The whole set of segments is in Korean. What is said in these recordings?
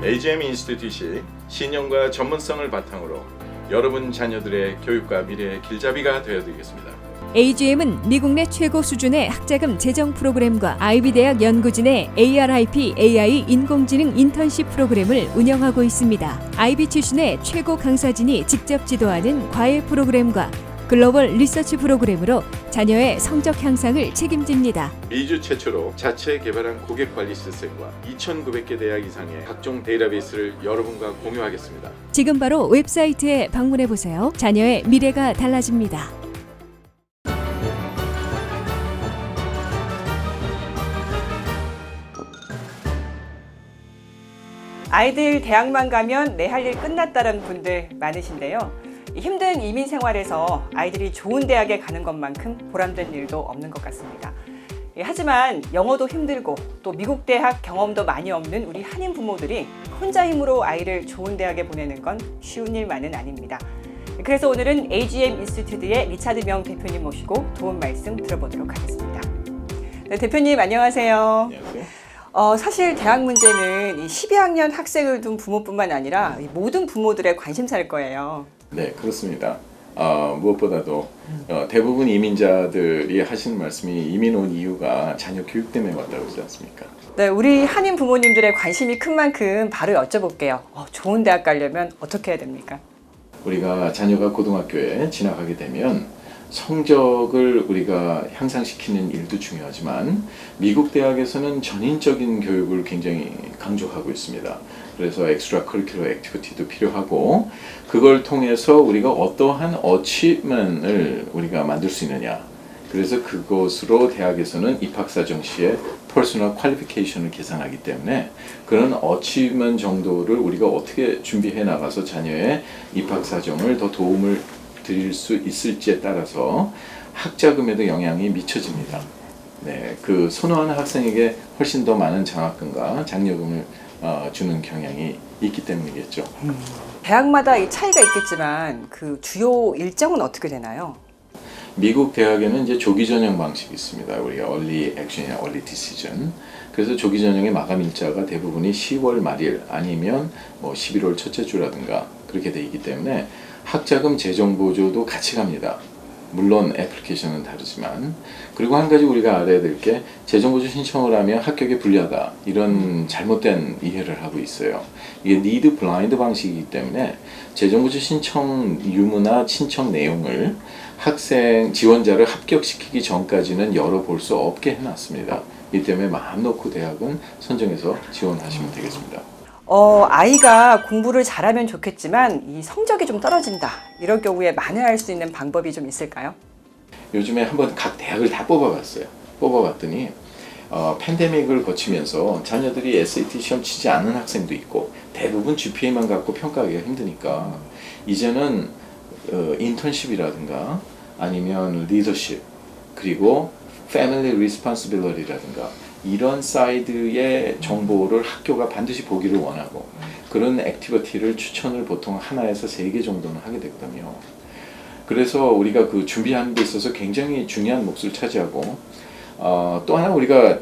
AGM 인스티튜트이 신념과 전문성을 바탕으로 여러분 자녀들의 교육과 미래의 길잡이가 되어드리겠습니다. AGM은 미국 내 최고 수준의 학자금 제정 프로그램과 아이비 대학 연구진의 ARIP AI 인공지능 인턴십 프로그램을 운영하고 있습니다. 아이비 출신의 최고 강사진이 직접 지도하는 과외 프로그램과 글로벌 리서치 프로그램으로 자녀의 성적 향상을 책임집니다. 미주 최초로 자체 개발한 고객 관리 시스템과 2,900개 대학 이상의 각종 데이터베이스를 여러분과 공유하겠습니다. 지금 바로 웹사이트에 방문해 보세요. 자녀의 미래가 달라집니다. 아이들 대학만 가면 내 할 일 끝났다는 분들 많으신데요. 힘든 이민 생활에서 아이들이 좋은 대학에 가는 것만큼 보람된 일도 없는 것 같습니다. 하지만 영어도 힘들고 또 미국 대학 경험도 많이 없는 우리 한인 부모들이 혼자 힘으로 아이를 좋은 대학에 보내는 건 쉬운 일만은 아닙니다. 그래서 오늘은 AGM 인스티튜트의 리차드 명 대표님 모시고 도움 말씀 들어보도록 하겠습니다. 네, 대표님 안녕하세요. 안녕하세요. 사실 대학 문제는 이 12학년 학생을 둔 부모뿐만 아니라 모든 부모들의 관심사일 거예요. 네, 그렇습니다. 무엇보다도 대부분 이민자들이 하시는 말씀이 이민 온 이유가 자녀 교육 때문에 왔다고 그러지 않습니까? 네, 우리 한인 부모님들의 관심이 큰 만큼 바로 여쭤볼게요. 좋은 대학 가려면 어떻게 해야 됩니까? 우리가 자녀가 고등학교에 진학하게 되면 성적을 우리가 향상시키는 일도 중요하지만 미국 대학에서는 전인적인 교육을 굉장히 강조하고 있습니다. 그래서 엑스트라 커리큘러 액티비티도 필요하고 그걸 통해서 우리가 어떠한 어치먼을 우리가 만들 수 있느냐. 그래서 그것으로 대학에서는 입학사정 시에 퍼스널 퀄리피케이션을 계산하기 때문에 그런 어치먼 정도를 우리가 어떻게 준비해 나가서 자녀의 입학사정을 더 도움을 드릴 수 있을지에 따라서 학자금에도 영향이 미쳐집니다. 네, 그 선호하는 학생에게 훨씬 더 많은 장학금과 장려금을 주는 경향이 있기 때문이겠죠. 대학마다 이 차이가 있겠지만 그 주요 일정은 어떻게 되나요? 미국 대학에는 이제 조기 전형 방식이 있습니다. 우리가 early action이나 early decision. 그래서 조기 전형의 마감 일자가 대부분이 10월 말일 아니면 뭐 11월 첫째 주라든가 그렇게 돼 있기 때문에 학자금 재정 보조도 같이 갑니다. 물론 애플리케이션은 다르지만. 그리고 한 가지 우리가 알아야 될 게 재정 보조 신청을 하면 합격에 불리하다 이런 잘못된 이해를 하고 있어요. 이게 need blind 방식이기 때문에 재정 보조 신청 유무나 신청 내용을 학생 지원자를 합격시키기 전까지는 열어볼 수 없게 해놨습니다. 이 때문에 마음 놓고 대학은 선정해서 지원하시면 되겠습니다. 아이가 공부를 잘하면 좋겠지만 이 성적이 좀 떨어진다. 이럴 경우에 만회할 수 있는 방법이 좀 있을까요? 요즘에 한번 각 대학을 다 뽑아봤어요. 뽑아봤더니 팬데믹을 거치면서 자녀들이 SAT 시험 치지 않은 학생도 있고 대부분 GPA만 갖고 평가하기가 힘드니까 이제는 인턴십이라든가 아니면 리더십 그리고 패밀리 리스폰시빌리티라든가 이런 사이드의 정보를 학교가 반드시 보기를 원하고 그런 액티비티를 추천을 보통 하나에서 3개 정도는 하게 되거든요. 그래서 우리가 그 준비하는 데 있어서 굉장히 중요한 몫을 차지하고 또 하나 우리가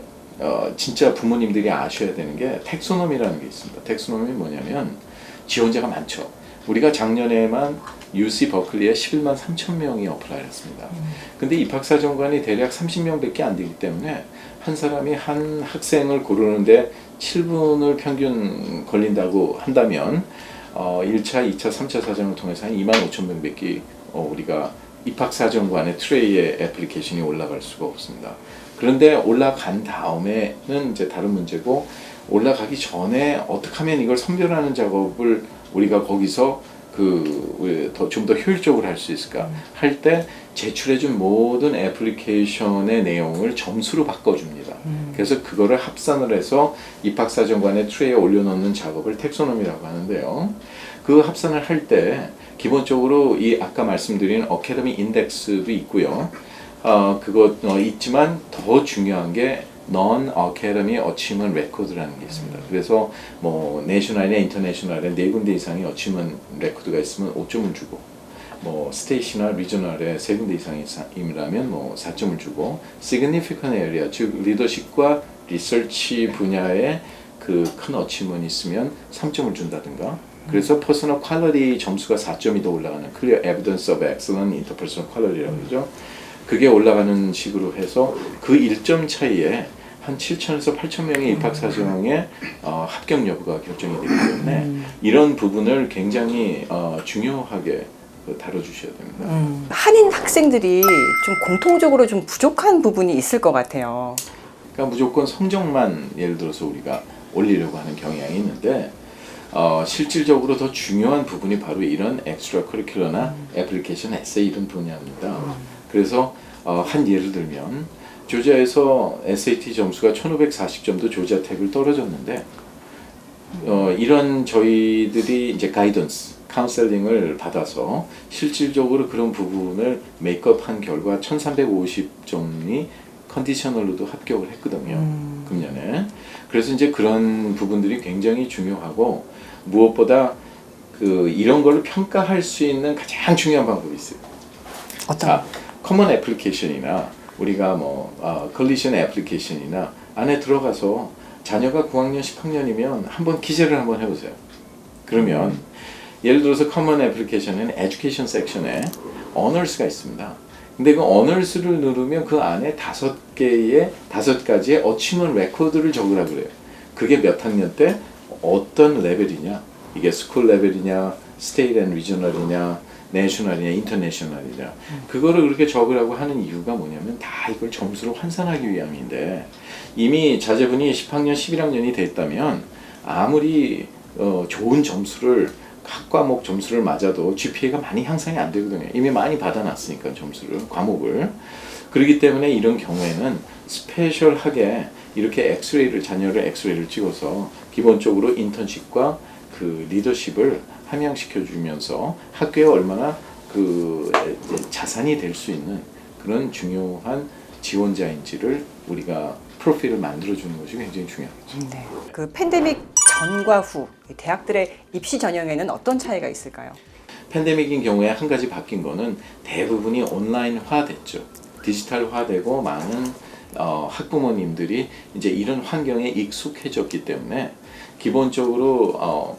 진짜 부모님들이 아셔야 되는 게 텍소노미라는 게 있습니다. 텍소노미 뭐냐면 지원자가 많죠. 우리가 작년에만 UC 버클리에 11만 3천 명이 어플라이 했습니다. 근데 입학사정관이 대략 30명밖에 안 되기 때문에 한 사람이 한 학생을 고르는데 7분을 평균 걸린다고 한다면 1차, 2차, 3차 사정을 통해서 한 2만 5천 명밖에 우리가 입학사정관의 트레이에 애플리케이션이 올라갈 수가 없습니다. 그런데 올라간 다음에는 이제 다른 문제고 올라가기 전에 어떻게 하면 이걸 선별하는 작업을 우리가 거기서 좀 더 효율적으로 할 수 있을까 할 때 제출해준 모든 애플리케이션의 내용을 점수로 바꿔줍니다. 그래서 그거를 합산을 해서 입학사정관의 트레이에 올려놓는 작업을 텍소노미라고 하는데요. 그 합산을 할 때 기본적으로 이 아까 말씀드린 어카데미 인덱스도 있고요. 그거 있지만 더 중요한 게 Non-Academy Achievement Record라는 게 있습니다. 그래서 뭐 내셔널이나 인터내셔널에 4군데 이상의 어치먼 레코드가 있으면 5점을 주고 뭐 스테이시나 리저널에 3군데 이상이라면 뭐 4점을 주고 Significant Area 즉 리더십과 리서치 분야의 그 큰 어치먼이 있으면 3점을 준다든가. 그래서 퍼스널 퀄리티 점수가 4점이 더 올라가는 Clear Evidence of Excellent Interpersonal Quality라고 그러죠. 그게 올라가는 식으로 해서 그 1점 차이에 한 7천에서 8천 명의 입학 사정의 합격 여부가 결정이 되기 때문에 이런 부분을 굉장히 중요하게 다뤄주셔야 됩니다. 한인 학생들이 좀 공통적으로 좀 부족한 부분이 있을 것 같아요. 그러니까 무조건 성적만 예를 들어서 우리가 올리려고 하는 경향이 있는데 실질적으로 더 중요한 부분이 바로 이런 엑스트라 커리큘러나 애플리케이션 에세이 이런 분야입니다. 그래서 한 예를 들면 조지아에서 SAT 점수가 1540점도 조지아 텍을 떨어졌는데 이런 저희들이 이제 가이던스, 카운셀링을 받아서 실질적으로 그런 부분을 메이크업한 결과 1350점이 컨디셔널로도 합격을 했거든요. 금년에. 그래서 이제 그런 부분들이 굉장히 중요하고 무엇보다 이런 걸 평가할 수 있는 가장 중요한 방법이 있어요. 어떤? 커먼 애플리케이션이나 우리가 컬리션 애플리케이션이나 안에 들어가서 자녀가 9학년, 10학년이면 한번 기재를 한번 해보세요. 그러면 예를 들어서 커먼 애플리케이션은 에듀케이션 섹션에 어너스가 있습니다. 근데 그 어너스를 누르면 그 안에 5가지의 어치먼 레코드를 적으라 그래요. 그게 몇 학년 때 어떤 레벨이냐, 이게 스쿨 레벨이냐, 스테이트 앤 리저널이냐, 내셔널이냐, 인터내셔널이냐, 그거를 그렇게 적으라고 하는 이유가 뭐냐면 다 이걸 점수로 환산하기 위함인데 이미 자제분이 10학년, 11학년이 됐다면 아무리 좋은 점수를 각 과목 점수를 맞아도 GPA가 많이 향상이 안 되거든요. 이미 많이 받아놨으니까 점수를, 과목을. 그렇기 때문에 이런 경우에는 스페셜하게 이렇게 자녀를 엑스레이를 찍어서 기본적으로 인턴십과 그 리더십을 함양시켜 주면서 학교에 얼마나 자산이 될 수 있는 그런 중요한 지원자인지를 우리가 프로필을 만들어주는 것이 굉장히 중요하겠죠. 네. 그 팬데믹 전과 후 대학들의 입시 전형에는 어떤 차이가 있을까요? 팬데믹인 경우에 한 가지 바뀐 거는 대부분이 온라인화 됐죠. 디지털화되고 많은 학부모님들이 이제 이런 환경에 익숙해졌기 때문에 기본적으로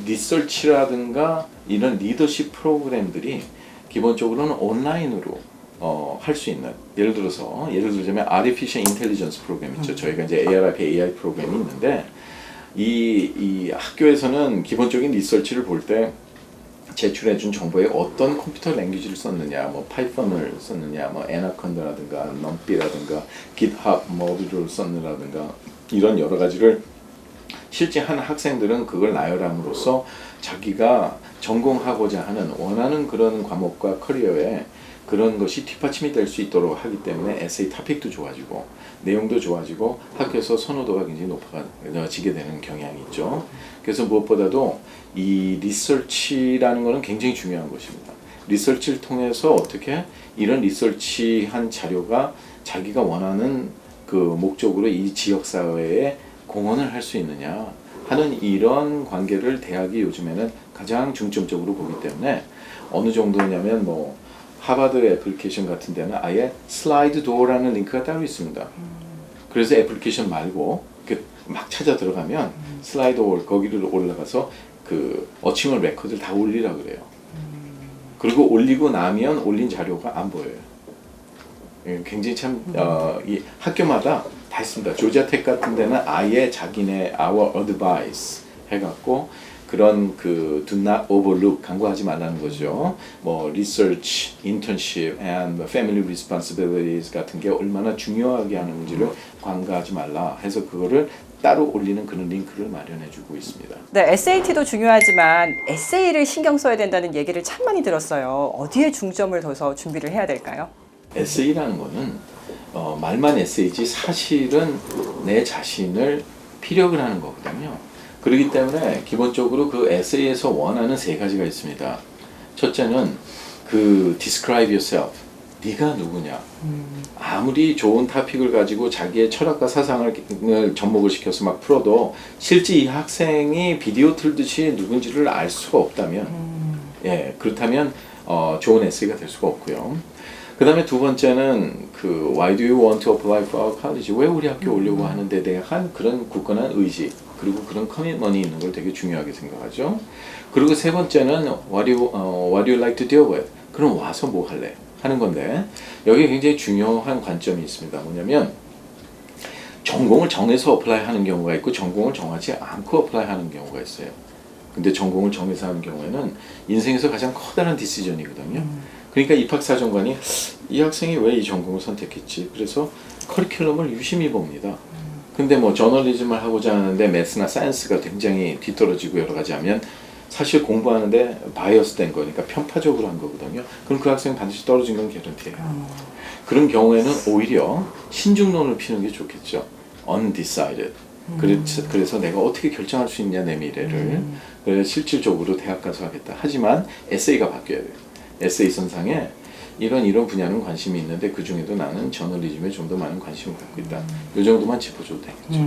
리서치라든가 이런 리더십 프로그램들이 기본적으로는 온라인으로 할 수 있는, 예를 들자면 Artificial Intelligence 프로그램 있죠. 저희가 이제 ARIP AI 프로그램이 있는데 이 학교에서는 기본적인 리서치를 볼 때 제출해준 정보에 어떤 컴퓨터 랭귀지를 썼느냐, 뭐 파이썬을 썼느냐, 뭐 애나콘다라든가 넘비라든가 GitHub 모듈을 썼느냐라든가 이런 여러 가지를 실제 한 학생들은 그걸 나열함으로써 자기가 전공하고자 하는 원하는 그런 과목과 커리어에 그런 것이 뒷받침이 될 수 있도록 하기 때문에 에세이 토픽도 좋아지고 내용도 좋아지고 학교에서 선호도가 굉장히 높아지게 되는 경향이 있죠. 그래서 무엇보다도 이 리서치라는 것은 굉장히 중요한 것입니다. 리서치를 통해서 어떻게 이런 리서치한 자료가 자기가 원하는 그 목적으로 이 지역사회에 공헌을 할 수 있느냐 하는 이런 관계를 대학이 요즘에는 가장 중점적으로 보기 때문에 어느 정도냐면 하버드 애플리케이션 같은 데는 아예 슬라이드 도어라는 링크가 따로 있습니다. 그래서 애플리케이션 말고 막 찾아 들어가면 슬라이드 도어 거기를 올라가서 그 어치먼 레코드를 다 올리라 그래요. 그리고 올리고 나면 올린 자료가 안 보여요. 굉장히 참 이 학교마다 다 있습니다. 조지아 텍 같은 데는 아예 자기네 our advice 해갖고 그런 do not overlook 간과하지 말라는 거죠. research, internship, and family responsibilities 같은 게 얼마나 중요하게 하는지를 간과하지 말라 해서 그거를 따로 올리는 그런 링크를 마련해주고 있습니다. 네, SAT도 중요하지만 에세이를 신경 써야 된다는 얘기를 참 많이 들었어요. 어디에 중점을 둬서 준비를 해야 될까요? 에세이라는 거는 말만 에세이지 사실은 내 자신을 피력을 하는 거거든요. 그렇기 때문에 기본적으로 그 에세이에서 원하는 3가지가 있습니다. 첫째는 describe yourself. 네가 누구냐. 아무리 좋은 토픽을 가지고 자기의 철학과 사상을 접목을 시켜서 막 풀어도 실제 이 학생이 비디오 틀듯이 누군지를 알 수가 없다면 그렇다면 좋은 에세이가 될 수가 없고요. 그다음에 두 번째는 그 Why do you want to apply for our college? 왜 우리 학교 오려고 하는데 대한 그런 굳건한 의지 그리고 그런 커밋먼이 있는 걸 되게 중요하게 생각하죠. 그리고 세 번째는 What do you like to deal with? 그럼 와서 뭐 할래? 하는 건데 여기 굉장히 중요한 관점이 있습니다. 뭐냐면 전공을 정해서 어플라이 하는 경우가 있고 전공을 정하지 않고 어플라이 하는 경우가 있어요. 근데 전공을 정해서 하는 경우에는 인생에서 가장 커다란 디시전이거든요. 그러니까 입학사정관이 이 학생이 왜 이 전공을 선택했지? 그래서 커리큘럼을 유심히 봅니다. 근데 뭐 저널리즘을 하고자 하는데 매스나 사이언스가 굉장히 뒤떨어지고 여러 가지 하면 사실 공부하는데 바이어스 된 거니까 편파적으로 한 거거든요. 그럼 그 학생 반드시 떨어진 건 개런티예요. 그런 경우에는 오히려 신중론을 피는 게 좋겠죠. undecided. 그래서 내가 어떻게 결정할 수 있냐 내 미래를. 그래서 실질적으로 대학 가서 하겠다. 하지만 에세이가 바뀌어야 돼요. 에세이 선상에 이런 분야는 관심이 있는데 그 중에도 나는 저널리즘에 좀 더 많은 관심을 갖고 있다. 이 정도만 짚어줘도 되겠죠.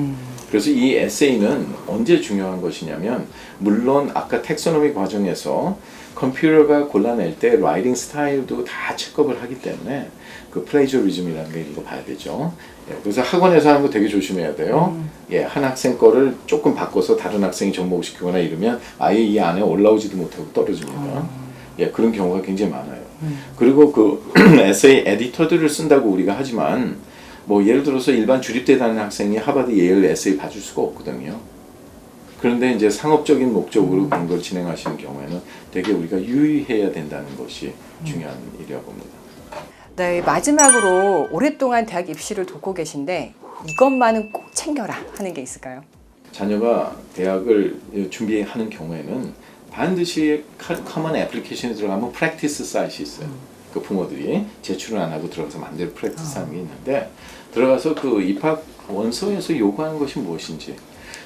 그래서 이 에세이는 언제 중요한 것이냐면 물론 아까 텍소노미 과정에서 컴퓨터가 골라낼 때 라이팅 스타일도 다 체크업을 하기 때문에 그 플레이저리즘이라는 게 이거 봐야 되죠. 예, 그래서 학원에서 하는 거 되게 조심해야 돼요. 예, 한 학생 거를 조금 바꿔서 다른 학생이 접목시키거나 이러면 아예 이 안에 올라오지도 못하고 떨어집니다. 예, 그런 경우가 굉장히 많아요. 그리고 그 에세이 에디터들을 쓴다고 우리가 하지만 뭐 예를 들어서 일반 주립대 다니는 학생이 하버드 예일 에세이 봐줄 수가 없거든요. 그런데 이제 상업적인 목적으로 그런 걸 진행하시는 경우에는 되게 우리가 유의해야 된다는 것이 중요한 일이라고 봅니다. 네, 마지막으로 오랫동안 대학 입시를 돕고 계신데 이것만은 꼭 챙겨라 하는 게 있을까요? 자녀가 대학을 준비하는 경우에는 반드시 커먼 애플리케이션에 들어가면 프랙티스 사이트이 있어요. 그 부모들이 제출을 안 하고 들어가서 마음대로 프랙티스 하는 게 있는데 들어가서 그 입학 원서에서 요구하는 것이 무엇인지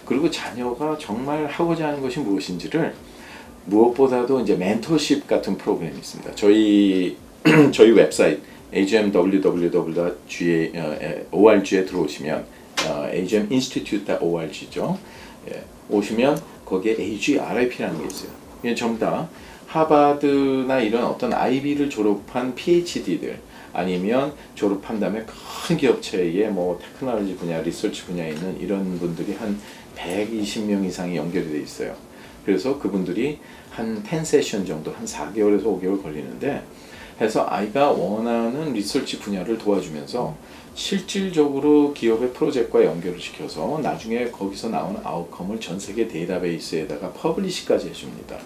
그리고 자녀가 정말 하고자 하는 것이 무엇인지를 무엇보다도 이제 멘토십 같은 프로그램이 있습니다. 저희 웹사이트 agm.www.org에 들어오시면 agminstitute.org죠. 예, 오시면 거기에 AGRIP라는 게 있어요. 이게 전부 다 하버드나 이런 어떤 IB를 졸업한 PhD들 아니면 졸업한 다음에 큰 기업체의 뭐 테크놀로지 분야, 리서치 분야에 있는 이런 분들이 한 120명 이상이 연결이 돼 있어요. 그래서 그분들이 한 10세션 정도, 한 4개월에서 5개월 걸리는데 해서 아이가 원하는 리서치 분야를 도와주면서 실질적으로 기업의 프로젝트과 연결을 시켜서 나중에 거기서 나오는 아웃컴을 전 세계 데이터베이스에다가 퍼블리시까지 해줍니다.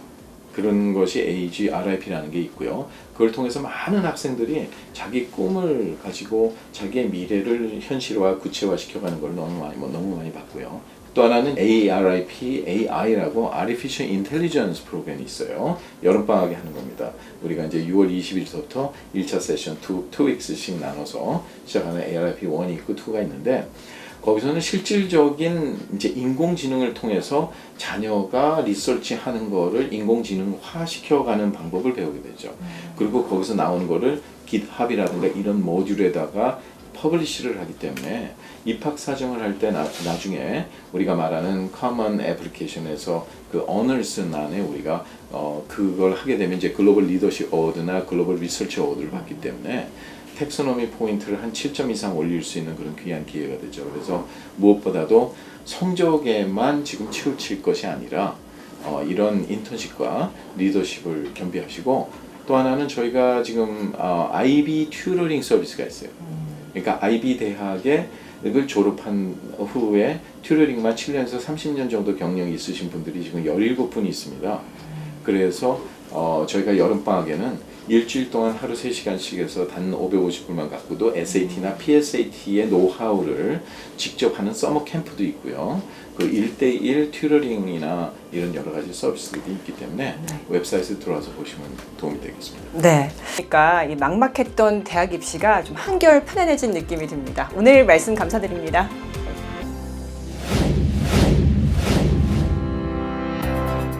그런 것이 AGRIP라는 게 있고요. 그걸 통해서 많은 학생들이 자기 꿈을 가지고 자기의 미래를 현실화, 구체화 시켜가는 걸 너무 많이 봤고요. 또 하나는 ARIP, AI라고 Artificial Intelligence 프로그램이 있어요. 여름방학에 하는 겁니다. 우리가 이제 6월 20일부터 1차 세션 2weeks씩 나눠서 시작하는 ARIP 1이 있고 2가 있는데 거기서는 실질적인 이제 인공지능을 통해서 자녀가 리서치하는 거를 인공지능화 시켜가는 방법을 배우게 되죠. 그리고 거기서 나오는 거를 GitHub이라든가 이런 모듈에다가 퍼블리시를 하기 때문에 입학 사정을 할 때 나중에 우리가 말하는 커먼 애플리케이션에서 그 어너스 안에 우리가 그걸 하게 되면 이제 글로벌 리더십 어워드나 글로벌 리서치 어워드를 받기 때문에 텍소노미 포인트를 한 7점 이상 올릴 수 있는 그런 귀한 기회가 되죠. 그래서 무엇보다도 성적에만 지금 치우칠 것이 아니라 이런 인턴십과 리더십을 겸비하시고 또 하나는 저희가 지금 IB 튜러링 서비스가 있어요. 그러니까 IB 대학에 을 졸업한 후에 튜러링만 7년에서 30년 정도 경력이 있으신 분들이 지금 17분이 있습니다. 그래서 저희가 여름방학에는 일주일 동안 하루 3시간씩 해서 단 550불만 갖고도 SAT나 PSAT의 노하우를 직접 하는 서머 캠프도 있고요. 그 1대1 튜러링이나 이런 여러 가지 서비스들이 있기 때문에 웹사이트에 들어와서 보시면 도움이 되겠습니다. 네. 그러니까 이 막막했던 대학 입시가 좀 한결 편안해진 느낌이 듭니다. 오늘 말씀 감사드립니다.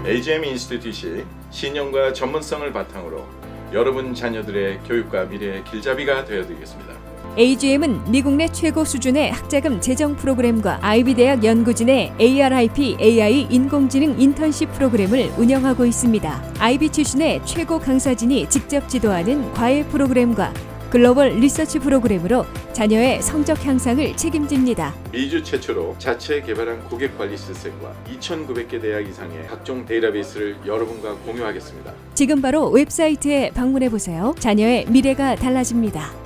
AGM 인스티튜트이 신념과 전문성을 바탕으로 여러분 자녀들의 교육과 미래의 길잡이가 되어드리겠습니다. AGM은 미국 내 최고 수준의 학자금 재정 프로그램과 아이비 대학 연구진의 ARIP AI 인공지능 인턴십 프로그램을 운영하고 있습니다. 아이비 출신의 최고 강사진이 직접 지도하는 과외 프로그램과 글로벌 리서치 프로그램으로 자녀의 성적 향상을 책임집니다. 미주 최초로 자체 개발한 고객 관리 시스템과 2,900개 대학 이상의 각종 데이터베이스를 여러분과 공유하겠습니다. 지금 바로 웹사이트에 방문해 보세요. 자녀의 미래가 달라집니다.